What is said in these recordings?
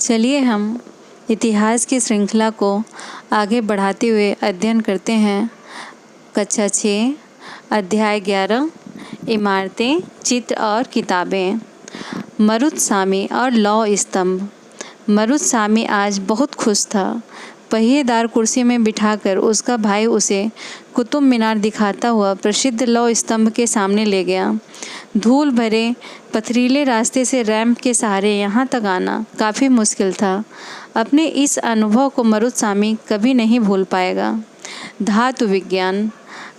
चलिए हम इतिहास की श्रृंखला को आगे बढ़ाते हुए अध्ययन करते हैं। कक्षा 6 अध्याय 11 इमारतें, चित्र और किताबें। मरुत्सामी और लौह स्तंभ। मरुत्सामी आज बहुत खुश था। पहिएदार कुर्सी में बिठाकर उसका भाई उसे कुतुब मीनार दिखाता हुआ प्रसिद्ध लौह स्तंभ के सामने ले गया। धूल भरे पथरीले रास्ते से रैंप के सहारे यहाँ तक आना काफ़ी मुश्किल था। अपने इस अनुभव को मरुत्सामी कभी नहीं भूल पाएगा। धातु विज्ञान।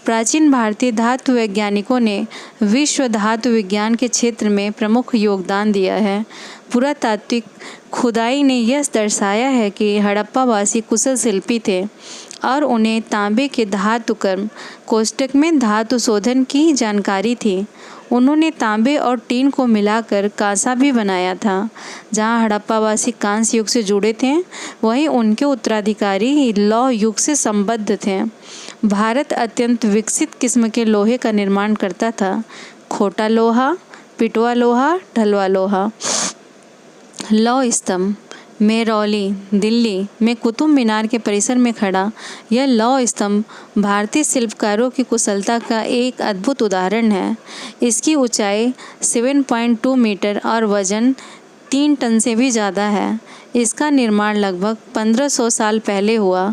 प्राचीन भारतीय धातु वैज्ञानिकों ने विश्व धातु विज्ञान के क्षेत्र में प्रमुख योगदान दिया है। पुरातात्विक खुदाई ने यह दर्शाया है कि हड़प्पावासी कुशल शिल्पी थे और उन्हें तांबे के धातु कर्म कोष्ठक में धातु शोधन की जानकारी थी। उन्होंने तांबे और टीन को मिलाकर कांसा भी बनाया था। जहां हड़प्पावासी कांस्य युग से जुड़े थे, वहीं उनके उत्तराधिकारी लौह युग से संबद्ध थे। भारत अत्यंत विकसित किस्म के लोहे का निर्माण करता था। खोटा लोहा, पिटवा लोहा, ढलवा लोहा। लौह स्तंभ। मेरौली, दिल्ली में कुतुब मीनार के परिसर में खड़ा यह लौह स्तंभ भारतीय शिल्पकारों की कुशलता का एक अद्भुत उदाहरण है। इसकी ऊंचाई 7.2 मीटर और वजन 3 टन से भी ज़्यादा है। इसका निर्माण लगभग 1500 साल पहले हुआ।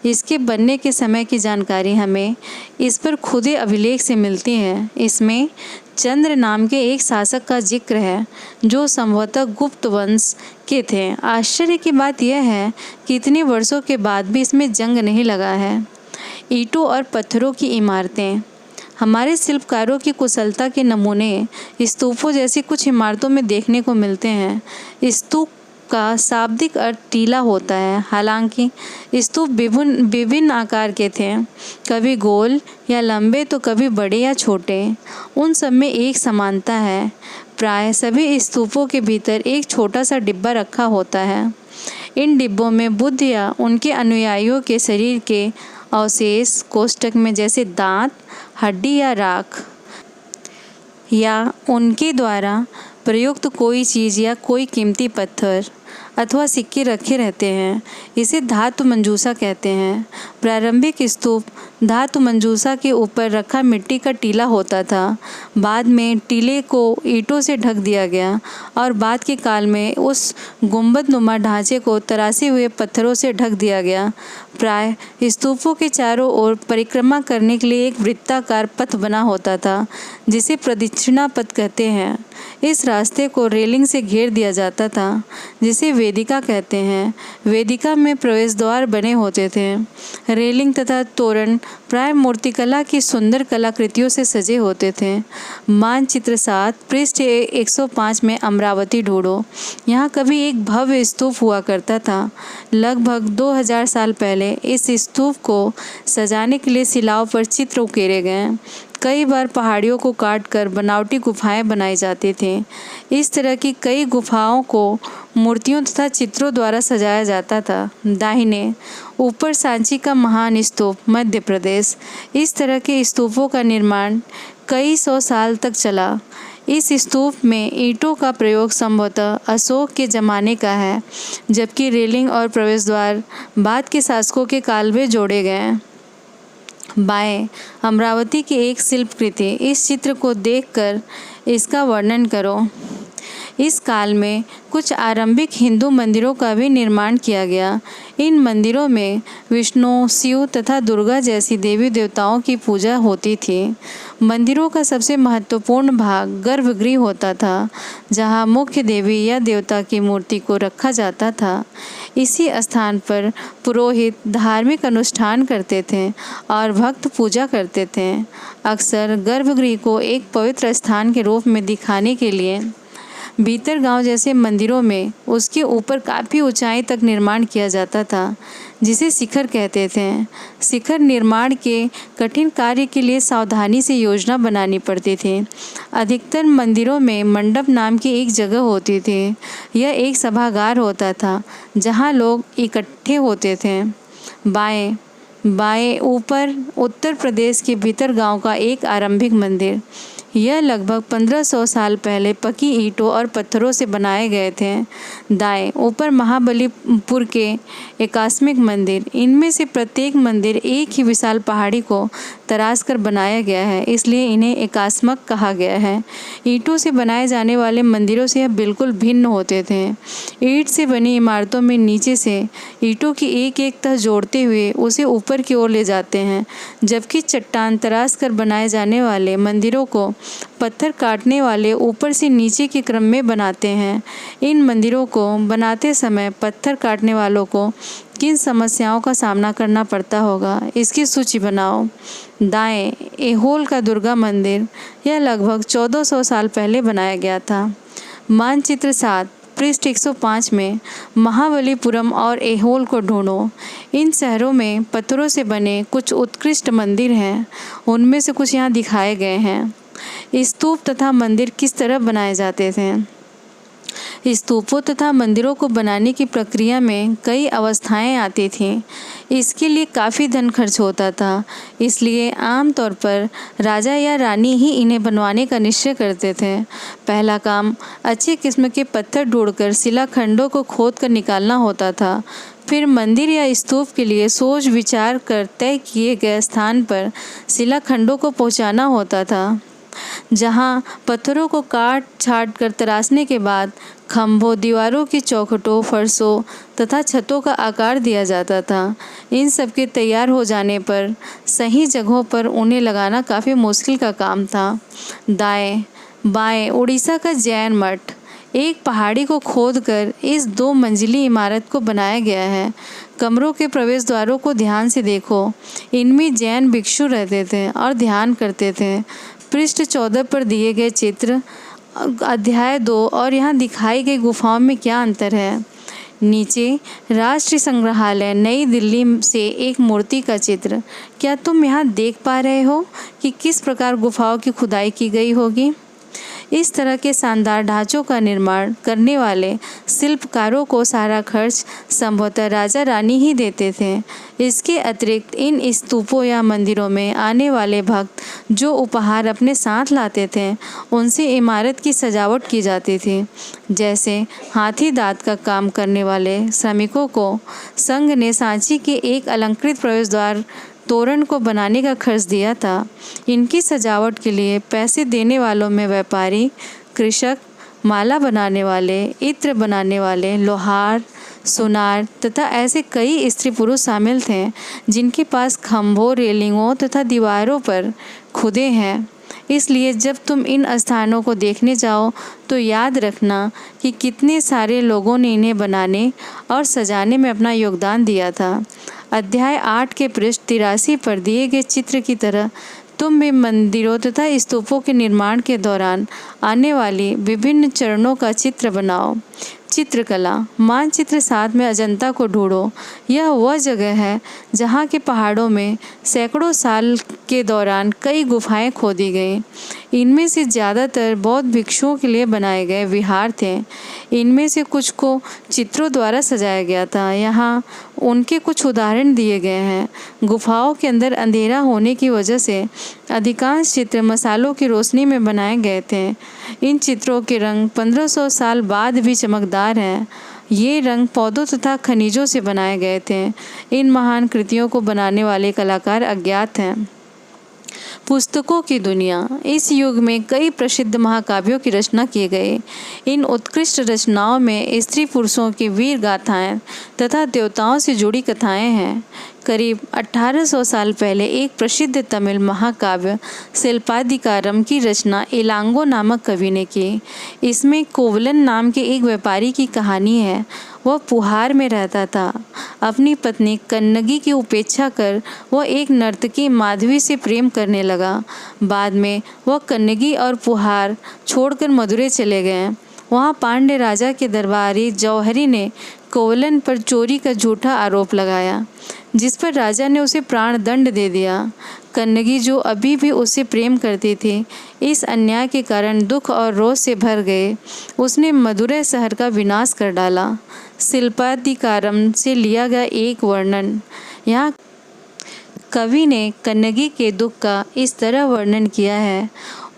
इसके बनने के समय की जानकारी हमें इस पर खुदे अभिलेख से मिलती है। इसमें चंद्र नाम के एक शासक का जिक्र है जो संभवतः गुप्त वंश के थे। आश्चर्य की बात यह है कि इतने वर्षों के बाद भी इसमें जंग नहीं लगा है। ईंटों और पत्थरों की इमारतें। हमारे शिल्पकारों की कुशलता के नमूने स्तूपों जैसी कुछ इमारतों में देखने को मिलते हैं। स्तूप का शाब्दिक अर्थ टीला होता है। हालांकि स्तूप विभिन्न आकार के थे, कभी गोल या लंबे तो कभी बड़े या छोटे। उन सब में एक समानता है। प्राय सभी स्तूपों के भीतर एक छोटा सा डिब्बा रखा होता है। इन डिब्बों में बुद्ध या उनके अनुयायियों के शरीर के अवशेष कोष्ठक में जैसे दांत, हड्डी या राख या उनके द्वारा प्रयुक्त कोई चीज़ या कोई कीमती पत्थर अथवा सिक्के रखे रहते हैं। इसे धातु मंजूषा कहते हैं। प्रारंभिक स्तूप धातु मंजूषा के ऊपर रखा मिट्टी का टीला होता था। बाद में टीले को ईंटों से ढक दिया गया और बाद के काल में उस गुंबदनुमा ढांचे को तरासे हुए पत्थरों से ढक दिया गया। प्राय स्तूपों के चारों ओर परिक्रमा करने के लिए एक वृत्ताकार पथ बना होता था जिसे प्रदक्षिणा पथ कहते हैं। इस रास्ते को रेलिंग से घेर दिया जाता था जिसे वेदिका कहते हैं। वेदिका में प्रवेश द्वार बने होते थे। रेलिंग तथा तोरण प्राय मूर्तिकला की सुंदर कलाकृतियों से सजे होते थे। मानचित्र 7 पृष्ठ 105 में अमरावती ढूंढो। यहाँ कभी एक भव्य स्तूप हुआ करता था। लगभग 2000 साल पहले इस स्तूप को सजाने के लिए शिलाओं पर चित्र उकेरे गए। कई बार पहाड़ियों को काटकर बनावटी गुफाएं बनाई जाती थीं। इस तरह की कई गुफाओं को मूर्तियों तथा चित्रों द्वारा सजाया जाता था। दाहिने ऊपर सांची का महान स्तूप, मध्य प्रदेश। इस तरह के स्तूपों का निर्माण कई सौ साल तक चला। इस स्तूप में ईंटों का प्रयोग संभवतः अशोक के ज़माने का है, जबकि रेलिंग और प्रवेश द्वार बाद के शासकों के काल में जोड़े गए। बाएं अमरावती की एक शिल्पकृति। इस चित्र को देखकर इसका वर्णन करो। इस काल में कुछ आरंभिक हिंदू मंदिरों का भी निर्माण किया गया। इन मंदिरों में विष्णु, शिव तथा दुर्गा जैसी देवी देवताओं की पूजा होती थी। मंदिरों का सबसे महत्वपूर्ण भाग गर्भगृह होता था, जहां मुख्य देवी या देवता की मूर्ति को रखा जाता था। इसी स्थान पर पुरोहित धार्मिक अनुष्ठान करते थे और भक्त पूजा करते थे। अक्सर गर्भगृह को एक पवित्र स्थान के रूप में दिखाने के लिए भीतर गांव जैसे मंदिरों में उसके ऊपर काफ़ी ऊंचाई तक निर्माण किया जाता था, जिसे शिखर कहते थे। शिखर निर्माण के कठिन कार्य के लिए सावधानी से योजना बनानी पड़ती थी। अधिकतर मंदिरों में मंडप नाम की एक जगह होती थी। यह एक सभागार होता था जहां लोग इकट्ठे होते थे। बाएं ऊपर उत्तर प्रदेश के भीतर गांव का एक आरंभिक मंदिर। यह लगभग 1500 साल पहले पकी ईंटों और पत्थरों से बनाए गए थे। दाएं ऊपर महाबलीपुर के एकास्मिक मंदिर। इनमें से प्रत्येक मंदिर एक ही विशाल पहाड़ी को तराश कर बनाया गया है, इसलिए इन्हें एकास्मक कहा गया है। ईंटों से बनाए जाने वाले मंदिरों से यह बिल्कुल भिन्न होते थे। ईंट से बनी इमारतों में नीचे से ईंटों की एक एक तह जोड़ते हुए उसे ऊपर की ओर ले जाते हैं, जबकि चट्टान तराश कर बनाए जाने वाले मंदिरों को पत्थर काटने वाले ऊपर से नीचे के क्रम में बनाते हैं। इन मंदिरों को बनाते समय पत्थर काटने वालों को किन समस्याओं का सामना करना पड़ता होगा, इसकी सूची बनाओ। दाएं ऐहोल का दुर्गा मंदिर। यह लगभग 1400 साल पहले बनाया गया था। मानचित्र 7 पृष्ठ 105 में महाबलीपुरम और ऐहोल को ढूंढो। इन शहरों में पत्थरों से बने कुछ उत्कृष्ट मंदिर हैं, उनमें से कुछ यहाँ दिखाए गए हैं। स्तूप तथा मंदिर किस तरह बनाए जाते थे। स्तूपों तथा मंदिरों को बनाने की प्रक्रिया में कई अवस्थाएं आती थीं। इसके लिए काफ़ी धन खर्च होता था, इसलिए आमतौर पर राजा या रानी ही इन्हें बनवाने का निश्चय करते थे। पहला काम अच्छे किस्म के पत्थर ढूंढकर शिलाखंडों को खोद कर निकालना होता था। फिर मंदिर या स्तूप के लिए सोच विचार कर तय किए गए स्थान पर शिलाखंडों को पहुंचाना होता था, जहां पत्थरों को काट छाट कर तराशने के बाद खंभों, दीवारों की चौखटों, फर्शों तथा छतों का आकार दिया जाता था। इन सब के तैयार हो जाने पर सही जगहों पर उन्हें लगाना काफ़ी मुश्किल का काम था। दाएं बाएं उड़ीसा का जैन मठ। एक पहाड़ी को खोदकर इस 2 मंजिली इमारत को बनाया गया है। कमरों के प्रवेश द्वारों को ध्यान से देखो। इनमें जैन भिक्षु रहते थे और ध्यान करते थे। पृष्ठ 14 पर दिए गए चित्र अध्याय 2 और यहाँ दिखाई गई गुफाओं में क्या अंतर है। नीचे राष्ट्रीय संग्रहालय नई दिल्ली से एक मूर्ति का चित्र। क्या तुम यहाँ देख पा रहे हो कि किस प्रकार गुफाओं की खुदाई की गई होगी। इस तरह के शानदार ढांचों का निर्माण करने वाले शिल्पकारों को सारा खर्च संभवतः राजा रानी ही देते थे। इसके अतिरिक्त इन स्तूपों या मंदिरों में आने वाले भक्त जो उपहार अपने साथ लाते थे, उनसे इमारत की सजावट की जाती थी। जैसे हाथी दांत का काम करने वाले श्रमिकों को संघ ने सांची के एक अलंकृत प्रवेश द्वार तोरण को बनाने का खर्च दिया था। इनकी सजावट के लिए पैसे देने वालों में व्यापारी, कृषक, माला बनाने वाले, इत्र बनाने वाले, लोहार, सुनार तथा ऐसे कई स्त्री पुरुष शामिल थे जिनके पास खंभों, रेलिंगों तथा दीवारों पर खुदे हैं। इसलिए जब तुम इन स्थानों को देखने जाओ तो याद रखना कि कितने सारे लोगों ने इन्हें बनाने और सजाने में अपना योगदान दिया था। अध्याय 8 के पृष्ठ 83 पर दिए गए चित्र की तरह तुम भी मंदिरों तथा स्तूपों के निर्माण के दौरान आने वाली विभिन्न चरणों का चित्र बनाओ। चित्रकला। मानचित्र 7 में अजंता को ढूंढो। यह वह जगह है जहाँ के पहाड़ों में सैकड़ों साल के दौरान कई गुफाएं खोदी गईं। इनमें से ज़्यादातर बौद्ध भिक्षुओं के लिए बनाए गए विहार थे। इनमें से कुछ को चित्रों द्वारा सजाया गया था। यहाँ उनके कुछ उदाहरण दिए गए हैं। गुफाओं के अंदर अंधेरा होने की वजह से अधिकांश चित्र मसालों की रोशनी में बनाए गए थे। इन चित्रों के रंग 1500 साल बाद भी चमकदार हैं। ये रंग पौधों तथा खनिजों से बनाए गए थे। इन महान कृतियों को बनाने वाले कलाकार अज्ञात हैं। पुस्तकों की दुनिया। इस युग में कई प्रसिद्ध महाकाव्यों की रचना की गई। इन उत्कृष्ट रचनाओं में स्त्री पुरुषों की वीर गाथाएं तथा देवताओं से जुड़ी कथाएं हैं। करीब 1800 साल पहले एक प्रसिद्ध तमिल महाकाव्य शिल्पाधिकारम की रचना इलांगो नामक कवि ने की। इसमें कोवलन नाम के एक व्यापारी की कहानी है। वह पुहार में रहता था। अपनी पत्नी कन्नगी की उपेक्षा कर वह एक नर्तकी माधवी से प्रेम करने लगा। बाद में वह कन्नगी और पुहार छोड़कर मदुरै चले गए। वहाँ पांड्य राजा के दरबारी जौहरी ने कोवलन पर चोरी का झूठा आरोप लगाया, जिस पर राजा ने उसे प्राण दंड दे दिया। कन्नगी, जो अभी भी उससे प्रेम करती थी, इस अन्याय के कारण दुख और रोष से भर गए। उसने मदुरै शहर का विनाश कर डाला। शिल्पाधिकारम से लिया गया एक वर्णन। यहाँ कवि ने कन्नगी के दुख का इस तरह वर्णन किया है।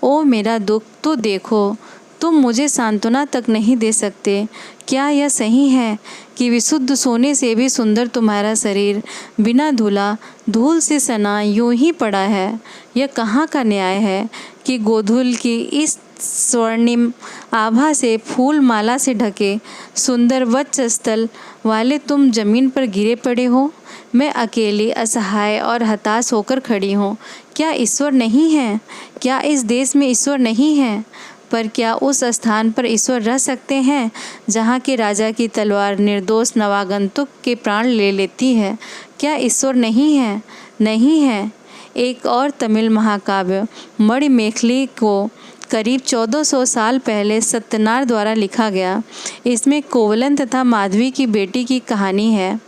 ओ मेरा दुख तो देखो, तुम मुझे सांत्वना तक नहीं दे सकते। क्या यह सही है कि विशुद्ध सोने से भी सुंदर तुम्हारा शरीर बिना धुला धूल से सना यूं ही पड़ा है? यह कहाँ का न्याय है कि गोधूल की इस स्वर्णिम आभा से फूल माला से ढके सुंदर वक्षस्थल वाले तुम जमीन पर गिरे पड़े हो? मैं अकेली असहाय और हताश होकर खड़ी हूँ। क्या ईश्वर नहीं है? क्या इस देश में ईश्वर नहीं है? पर क्या उस स्थान पर ईश्वर रह सकते हैं जहाँ के राजा की तलवार निर्दोष नवागंतुक के प्राण ले लेती है? क्या ईश्वर नहीं है? नहीं है। एक और तमिल महाकाव्य मणिमेखली को करीब 1400 साल पहले सत्यनार द्वारा लिखा गया। इसमें कोवलन तथा माधवी की बेटी की कहानी है।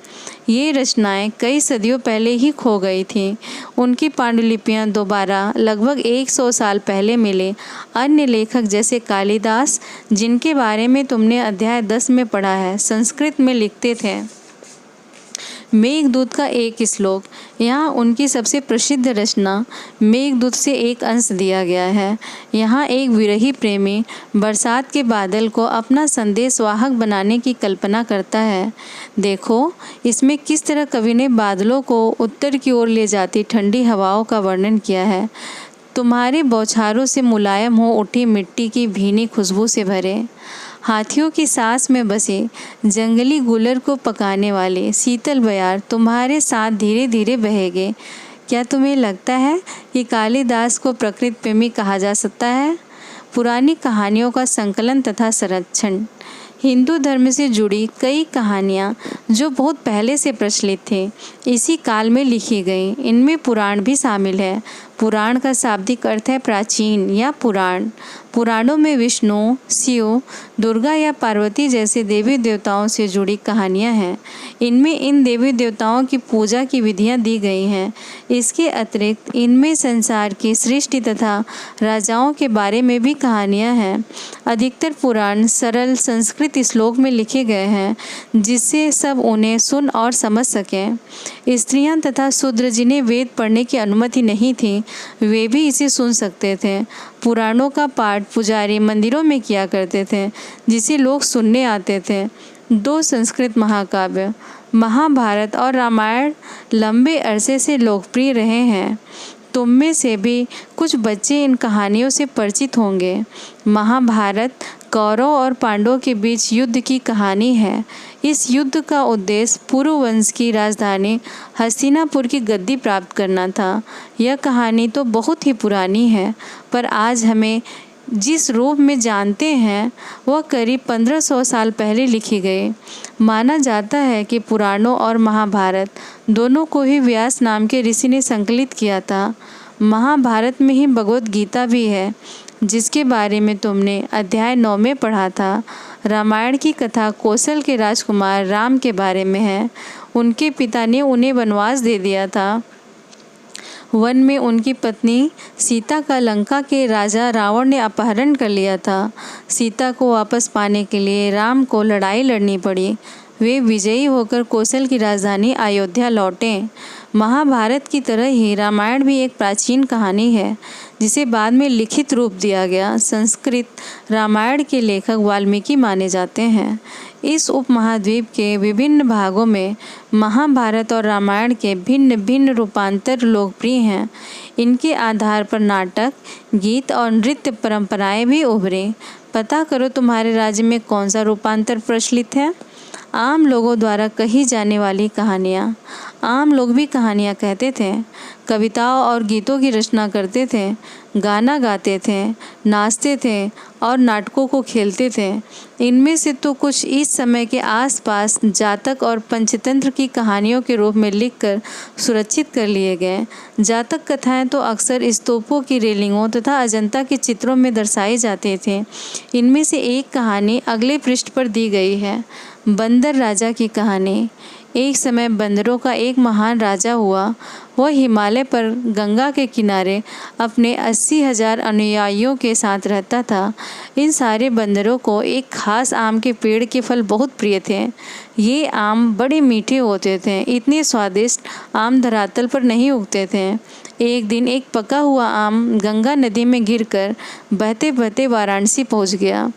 ये रचनाएं कई सदियों पहले ही खो गई थीं। उनकी पांडुलिपियां दोबारा लगभग 100 साल पहले मिले। अन्य लेखक जैसे कालिदास, जिनके बारे में तुमने अध्याय 10 में पढ़ा है, संस्कृत में लिखते थे। मेघदूत का एक श्लोक, यहाँ उनकी सबसे प्रसिद्ध रचना मेघदूत से एक अंश दिया गया है। यहाँ एक विरही प्रेमी बरसात के बादल को अपना संदेशवाहक बनाने की कल्पना करता है। देखो, इसमें किस तरह कवि ने बादलों को उत्तर की ओर ले जाती ठंडी हवाओं का वर्णन किया है। तुम्हारे बौछारों से मुलायम हो उठी मिट्टी की भीनी खुशबू से भरे, हाथियों की सांस में बसे जंगली गुलर को पकाने वाले शीतल बयार तुम्हारे साथ धीरे धीरे बहेंगे। क्या तुम्हें लगता है कि कालिदास को प्रकृति प्रेमी कहा जा सकता है? पुरानी कहानियों का संकलन तथा संरक्षण। हिंदू धर्म से जुड़ी कई कहानियाँ जो बहुत पहले से प्रचलित थे, इसी काल में लिखी गई। इनमें पुराण भी शामिल है। पुराण का शाब्दिक अर्थ है प्राचीन या पुराण। पुराणों में विष्णु, शिव, दुर्गा या पार्वती जैसे देवी देवताओं से जुड़ी कहानियाँ हैं। इनमें इन देवी देवताओं की पूजा की विधियाँ दी गई हैं। इसके अतिरिक्त इनमें संसार की सृष्टि तथा राजाओं के बारे में भी कहानियाँ हैं। अधिकतर पुराण सरल संस्कृत श्लोक में लिखे गए हैं, जिससे सब उन्हें सुन और समझ सकें। स्त्रियां तथा शूद्र जिन्हें वेद पढ़ने की अनुमति नहीं थी, वे भी इसे सुन सकते थे। पुराणों का पाठ पुजारी मंदिरों में किया करते थे, जिसे लोग सुनने आते थे। 2 संस्कृत महाकाव्य महाभारत और रामायण लंबे अरसे से लोकप्रिय रहे हैं। तुम में से भी कुछ बच्चे इन कहानियों से परिचित होंगे। महाभारत कौरव और पांडवों के बीच युद्ध की कहानी है। इस युद्ध का उद्देश्य पुरु वंश की राजधानी हस्तिनापुर की गद्दी प्राप्त करना था। यह कहानी तो बहुत ही पुरानी है, पर आज हमें जिस रूप में जानते हैं वह करीब 1500 साल पहले लिखी गई। माना जाता है कि पुराणों और महाभारत दोनों को ही व्यास नाम के ऋषि ने संकलित किया था। महाभारत में ही भगवद गीता भी है, जिसके बारे में तुमने अध्याय 9 में पढ़ा था। रामायण की कथा कौशल के राजकुमार राम के बारे में है। उनके पिता ने उन्हें वनवास दे दिया था। वन में उनकी पत्नी सीता का लंका के राजा रावण ने अपहरण कर लिया था। सीता को वापस पाने के लिए राम को लड़ाई लड़नी पड़ी। वे विजयी होकर कौशल की राजधानी अयोध्या लौटे। महाभारत की तरह ही रामायण भी एक प्राचीन कहानी है, जिसे बाद में लिखित रूप दिया गया। संस्कृत रामायण के लेखक वाल्मीकि माने जाते हैं। इस उपमहाद्वीप के विभिन्न भागों में महाभारत और रामायण के भिन्न भिन्न रूपांतर लोकप्रिय हैं। इनके आधार पर नाटक, गीत और नृत्य परंपराएं भी उभरे। पता करो तुम्हारे राज्य में कौन सा रूपांतर प्रचलित है। आम लोगों द्वारा कही जाने वाली कहानियाँ। आम लोग भी कहानियाँ कहते थे, कविताओं और गीतों की रचना करते थे, गाना गाते थे, नाचते थे और नाटकों को खेलते थे। इनमें से तो कुछ इस समय के आसपास जातक और पंचतंत्र की कहानियों के रूप में लिखकर सुरक्षित कर लिए गए। जातक कथाएं तो अक्सर स्तूपों की रेलिंगों तथा अजंता के चित्रों में दर्शाए जाते थे। इनमें से एक कहानी अगले पृष्ठ पर दी गई है। बंदर राजा की कहानी। एक समय बंदरों का एक महान राजा हुआ। वह हिमालय पर गंगा के किनारे अपने 80,000 अनुयायियों के साथ रहता था। इन सारे बंदरों को एक खास आम के पेड़ के फल बहुत प्रिय थे। ये आम बड़े मीठे होते थे। इतने स्वादिष्ट आम धरातल पर नहीं उगते थे। एक दिन एक पका हुआ आम गंगा नदी में गिरकर बहते बहते वाराणसी पहुंच गया।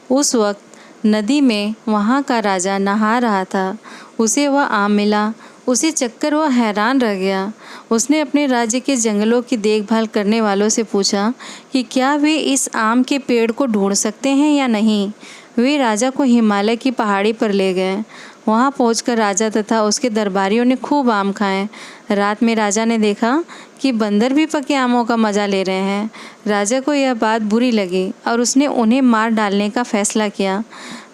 उस वक्त नदी में वहाँ का राजा नहा रहा था। उसे वह आम मिला। उसे चक्कर वह हैरान रह गया। उसने अपने राज्य के जंगलों की देखभाल करने वालों से पूछा कि क्या वे इस आम के पेड़ को ढूंढ सकते हैं या नहीं। वे राजा को हिमालय की पहाड़ी पर ले गए। वहाँ पहुंचकर राजा तथा उसके दरबारियों ने खूब आम खाए। रात में राजा ने देखा कि बंदर भी पके आमों का मज़ा ले रहे हैं। राजा को यह बात बुरी लगी और उसने उन्हें मार डालने का फैसला किया।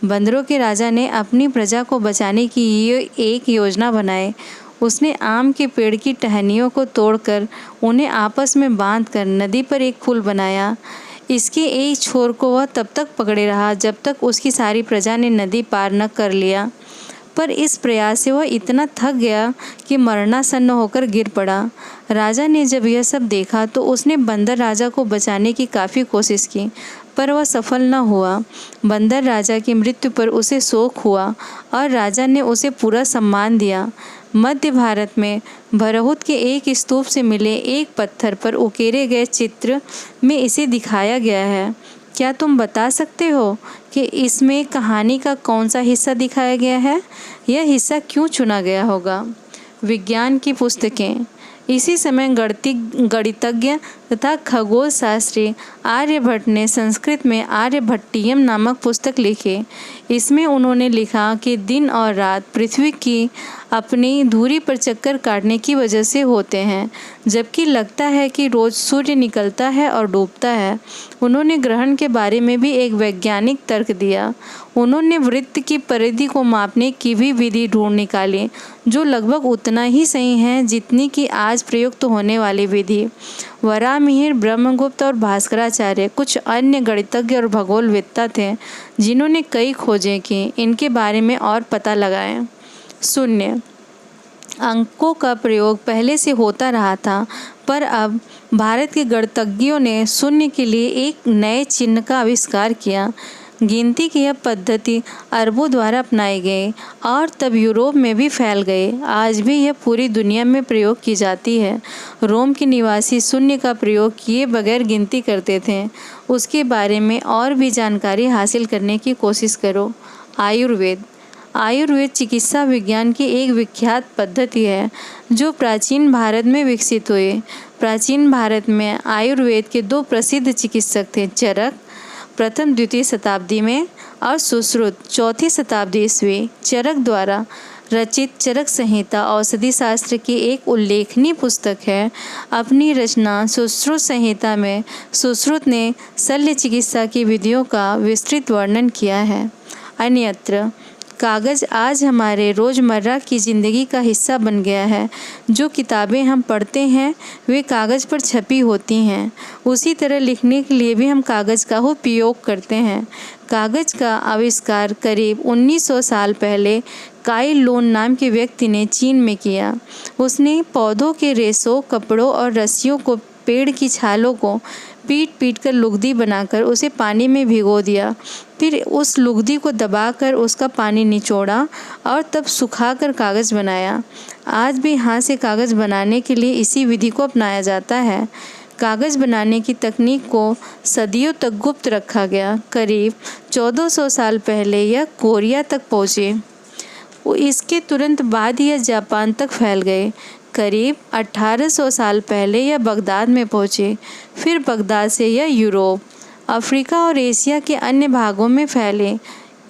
बंदरों के राजा ने अपनी प्रजा को बचाने की एक योजना बनाई। उसने आम के पेड़ की टहनियों को तोड़कर उन्हें आपस में बांधकर नदी पर एक पुल बनाया। इसके एक छोर को वह तब तक पकड़े रहा जब तक उसकी सारी प्रजा ने नदी पार न कर लिया। पर इस प्रयास से वह इतना थक गया कि मरणासन्न होकर गिर पड़ा। राजा ने जब यह सब देखा तो उसने बंदर राजा को बचाने की काफ़ी कोशिश की, पर वह सफल न हुआ। बंदर राजा की मृत्यु पर उसे शोक हुआ और राजा ने उसे पूरा सम्मान दिया। मध्य भारत में भरहुत के एक स्तूप से मिले एक पत्थर पर उकेरे गए चित्र में इसे दिखाया गया है। क्या तुम बता सकते हो कि इसमें कहानी का कौन सा हिस्सा दिखाया गया है? यह हिस्सा क्यों चुना गया होगा? विज्ञान की पुस्तकें। इसी समय गणितज्ञ तथा खगोल शास्त्री आर्यभट्ट ने संस्कृत में आर्यभट्टियम नामक पुस्तक लिखी। इसमें उन्होंने लिखा कि दिन और रात पृथ्वी की अपनी धुरी पर चक्कर काटने की वजह से होते हैं, जबकि लगता है कि रोज सूर्य निकलता है और डूबता है। उन्होंने ग्रहण के बारे में भी एक वैज्ञानिक तर्क दिया। उन्होंने वृत्त की परिधि को मापने की भी विधि ढूंढ निकाली, जो लगभग उतना ही सही है जितनी कि आज प्रयुक्त होने वाली विधि। वराहमिहिर, ब्रह्मगुप्त और भास्कराचार्य कुछ अन्य गणितज्ञ और खगोलवेत्ता थे जिन्होंने कई खोजें की। इनके बारे में और पता लगाएं। शून्य अंकों का प्रयोग पहले से होता रहा था, पर अब भारत के गणितज्ञों ने शून्य के लिए एक नए चिन्ह का आविष्कार किया। गिनती की यह पद्धति अरबों द्वारा अपनाई गई और तब यूरोप में भी फैल गई। आज भी यह पूरी दुनिया में प्रयोग की जाती है। रोम के निवासी शून्य का प्रयोग किए बगैर गिनती करते थे। उसके बारे में और भी जानकारी हासिल करने की कोशिश करो। आयुर्वेद चिकित्सा विज्ञान की एक विख्यात पद्धति है जो प्राचीन भारत में विकसित हुई। प्राचीन भारत में आयुर्वेद के दो प्रसिद्ध चिकित्सक थे, चरक प्रथम द्वितीय शताब्दी में और सुश्रुत चौथी शताब्दी ईस्वी। चरक द्वारा रचित चरक संहिता औषधि शास्त्र की एक उल्लेखनीय पुस्तक है। अपनी रचना सुश्रुत संहिता में सुश्रुत ने शल्य चिकित्सा की विधियों का विस्तृत वर्णन किया है। अन्यत्र कागज़ आज हमारे रोज़मर्रा की ज़िंदगी का हिस्सा बन गया है। जो किताबें हम पढ़ते हैं वे कागज़ पर छपी होती हैं। उसी तरह लिखने के लिए भी हम कागज़ का उपयोग करते हैं। कागज़ का आविष्कार करीब 1900 साल पहले काई लुन नाम के व्यक्ति ने चीन में किया। उसने पौधों के रेशों, कपड़ों और रस्सियों को, पेड़ की छालों को पीट कर लुगदी बनाकर उसे पानी में भिगो दिया। फिर उस लुगदी को दबाकर उसका पानी निचोड़ा और तब सुखाकर कागज़ बनाया। आज भी हाथ से कागज़ बनाने के लिए इसी विधि को अपनाया जाता है। कागज़ बनाने की तकनीक को सदियों तक गुप्त रखा गया। करीब 1400 साल पहले यह कोरिया तक पहुँचे। इसके तुरंत बाद यह जापान तक फैल गए। करीब 1800 साल पहले यह बगदाद में पहुँचे। फिर बगदाद से यह यूरोप, अफ्रीका और एशिया के अन्य भागों में फैले।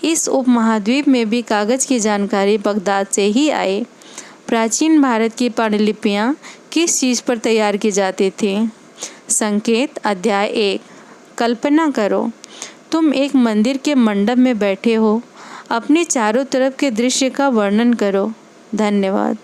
इस उपमहाद्वीप में भी कागज़ की जानकारी बगदाद से ही आई। प्राचीन भारत की पांडुलिपियाँ किस चीज़ पर तैयार की जाती थी? संकेत। अध्याय 1। कल्पना करो तुम एक मंदिर के मंडप में बैठे हो। अपने चारों तरफ के दृश्य का वर्णन करो। धन्यवाद।